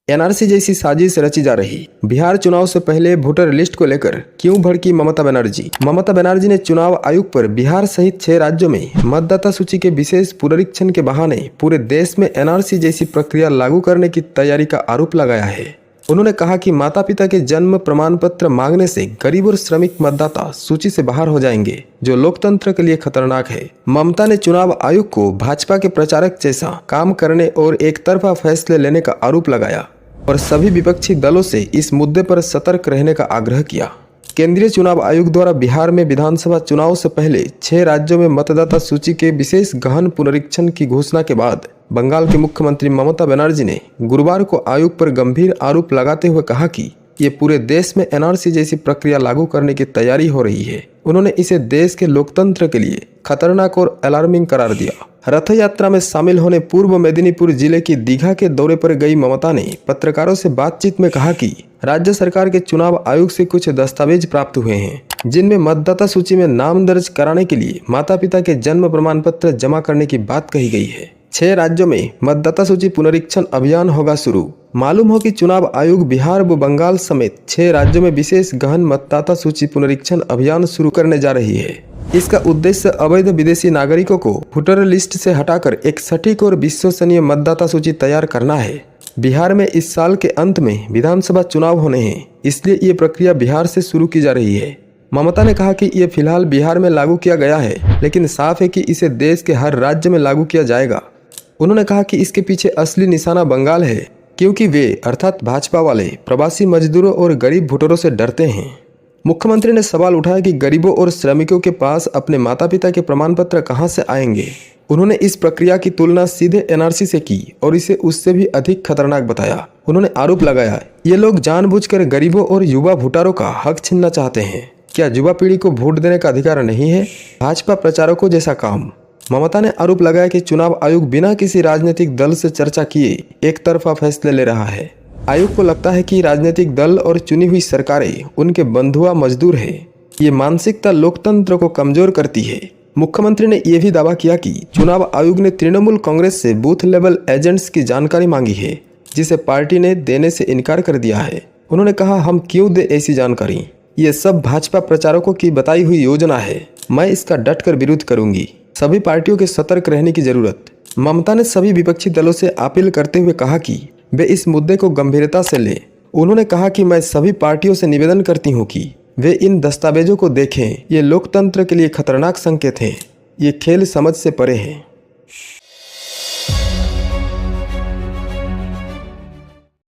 NRC जैसी साजिश रची जा रही। बिहार चुनाव से पहले वोटर लिस्ट को लेकर क्यों भड़की ममता बनर्जी? ममता बनर्जी ने चुनाव आयोग पर बिहार सहित 6 राज्यों में मतदाता सूची के विशेष पुनरीक्षण के बहाने पूरे देश में एनआरसी जैसी प्रक्रिया लागू करने की तैयारी का आरोप लगाया है। उन्होंने कहा कि माता पिता के जन्म प्रमाण पत्र मांगने से गरीब और श्रमिक मतदाता सूची से बाहर हो जाएंगे, जो लोकतंत्र के लिए खतरनाक है। ममता ने चुनाव आयोग को भाजपा के प्रचारक जैसा काम करने और एक तरफा फैसले लेने का आरोप लगाया और सभी विपक्षी दलों से इस मुद्दे पर सतर्क रहने का आग्रह किया। केंद्रीय चुनाव आयोग द्वारा बिहार में विधानसभा चुनाव से पहले 6 राज्यों में मतदाता सूची के विशेष गहन पुनरीक्षण की घोषणा के बाद बंगाल के मुख्यमंत्री ममता बनर्जी ने गुरुवार को आयोग पर गंभीर आरोप लगाते हुए कहा कि ये पूरे देश में एनआरसी जैसी प्रक्रिया लागू करने की तैयारी हो रही है। उन्होंने इसे देश के लोकतंत्र के लिए खतरनाक और अलार्मिंग करार दिया। रथ यात्रा में शामिल होने पूर्व मेदिनीपुर जिले की दीघा के दौरे पर गई ममता ने पत्रकारों से बातचीत में कहा कि राज्य सरकार के चुनाव आयोग से कुछ दस्तावेज प्राप्त हुए हैं, जिनमें मतदाता सूची में नाम दर्ज कराने के लिए माता पिता के जन्म प्रमाण पत्र जमा करने की बात कही गई है। 6 राज्यों में मतदाता सूची पुनरीक्षण अभियान होगा शुरू। मालूम हो कि चुनाव आयोग बिहार व बंगाल समेत 6 राज्यों में विशेष गहन मतदाता सूची पुनरीक्षण अभियान शुरू करने जा रही है। इसका उद्देश्य अवैध विदेशी नागरिकों को वोटर लिस्ट से हटाकर एक सटीक और विश्वसनीय मतदाता सूची तैयार करना है। बिहार में इस साल के अंत में विधानसभा चुनाव होने हैं, इसलिए ये प्रक्रिया बिहार से शुरू की जा रही है। ममता ने कहा कि ये फिलहाल बिहार में लागू किया गया है, लेकिन साफ है कि इसे देश के हर राज्य में लागू किया जाएगा। उन्होंने कहा कि इसके पीछे असली निशाना बंगाल है, क्योंकि वे अर्थात भाजपा वाले प्रवासी मजदूरों और गरीब वोटरों से डरते हैं। मुख्यमंत्री ने सवाल उठाया कि गरीबों और श्रमिकों के पास अपने माता पिता के प्रमाण पत्र कहां से आएंगे। उन्होंने इस प्रक्रिया की तुलना सीधे एनआरसी से की और इसे उससे भी अधिक खतरनाक बताया। उन्होंने आरोप लगाया, ये लोग जानबूझकर गरीबों और युवा वोटरों का हक छीनना चाहते हैं। क्या युवा पीढ़ी को वोट देने का अधिकार नहीं है? भाजपा प्रचारकों जैसा काम। ममता ने आरोप लगाया कि चुनाव आयोग बिना किसी राजनीतिक दल से चर्चा किए एक तरफा फैसले ले रहा है। आयोग को लगता है कि राजनीतिक दल और चुनी हुई सरकारें उनके बंधुआ मजदूर है। ये मानसिकता लोकतंत्र को कमजोर करती है। मुख्यमंत्री ने यह भी दावा किया कि चुनाव आयोग ने तृणमूल कांग्रेस से बूथ लेवल एजेंट्स की जानकारी मांगी है, जिसे पार्टी ने देने से इनकार कर दिया है। उन्होंने कहा, हम क्यों दे ऐसी जानकारी? ये सब भाजपा प्रचारकों की बताई हुई योजना है। मैं इसका डटकर विरोध करूंगी। सभी पार्टियों के सतर्क रहने की जरूरत। ममता ने सभी विपक्षी दलों से अपील करते हुए कहा कि वे इस मुद्दे को गंभीरता से लें। उन्होंने कहा कि मैं सभी पार्टियों से निवेदन करती हूं कि वे इन दस्तावेजों को देखें। ये लोकतंत्र के लिए खतरनाक संकेत हैं। ये खेल समझ से परे है।